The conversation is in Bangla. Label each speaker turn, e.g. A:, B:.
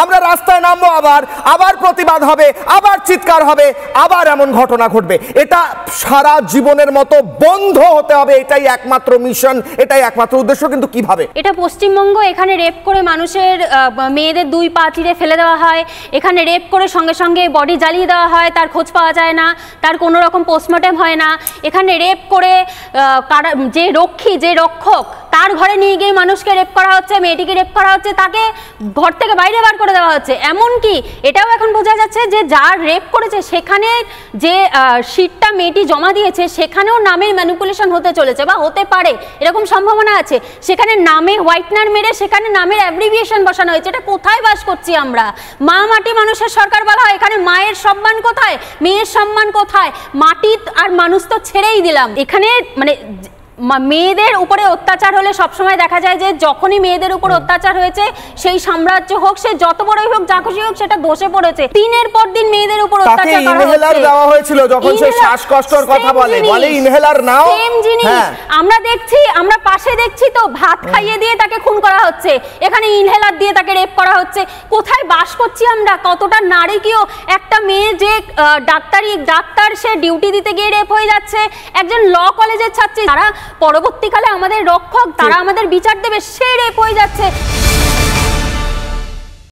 A: আমরা রাস্তায় নামবো, আবার আবার প্রতিবাদ হবে, আবার চিৎকার হবে, আবার এমন ঘটনা ঘটবে। এটা সারা জীবনের মতো বন্ধ হতে হবে, এটাই একমাত্র মিশন, এটাই একমাত্র উদ্দেশ্য। কিন্তু কিভাবে?
B: এটা পশ্চিমবঙ্গ, এখানে রেপ করে মানুষের মেয়েদের দুই পা চিরে ফেলে দেওয়া হয়, এখানে রেপ করে সঙ্গে সঙ্গে বডি জ্বালিয়ে দেওয়া হয়, তার খোঁজ পাওয়া যায় না, তার কোনো রকম পোস্টমর্টেম হয় না। এখানে রেপ করে যে রক্ষী, যে রক্ষক, তার ঘরে নিয়ে গিয়ে মানুষকে রেপ করা হচ্ছে, মেয়েটিকে রেপ করা হচ্ছে, তাকে ঘর থেকে বাইরে বার করে দেওয়া হচ্ছে। এমনকি এটাও এখন বোঝা যাচ্ছে যে যার রেপ করেছে সেখানে যে শিটটা মেয়েটি জমা দিয়েছে সেখানেও নামের ম্যানিপুলেশন হতে চলেছে বা হতে পারে, এরকম সম্ভাবনা আছে। সেখানে নামে হোয়াইটনার মেরে সেখানে নামের অ্যাব্রিভিয়েশন বসানো হয়েছে। এটা কোথায় বাস করছি আমরা? মা মাটি মানুষের সরকার বলা হয়, এখানে মায়ের সম্মান কোথায়, মেয়ের সম্মান কোথায়? মাটি আর মানুষ তো ছেড়েই দিলাম। এখানে মানে মেয়েদের উপরে অত্যাচার হলে সবসময় দেখা যায় যে যখনই মেয়েদের উপর অত্যাচার হয়েছে, সেই সাম্রাজ্য হোক, সে যত বড়ই হোক, যা খুশি হোক, সেটা দোষে পড়েছে। দিনের পর দিন মেয়েদের উপর অত্যাচার করা হচ্ছে।
A: ইনহেলার দেওয়া হয়েছিল যখন সে শ্বাসকষ্টর কথা বলে ইনহেলার নাও,
B: সেম জিনিস আমরা দেখছি, আমরা পাশে দেখছি তো, ভাত খাইয়ে দিয়ে তাকে খুন করা হচ্ছে, এখানে ইনহেলার দিয়ে তাকে রেপ করা হচ্ছে। কোথায় বাস করছি আমরা? কতটা নারীকেও, একটা মেয়ে যে ডাক্তার, সে ডিউটি দিতে গিয়ে রেপ হয়ে যাচ্ছে, একজন ল কলেজের ছাত্রী, তারা পরবর্তীকালে আমাদের রক্ষক, তারা আমাদের বিচার দেবে, সে রেপ হয়ে যাচ্ছে।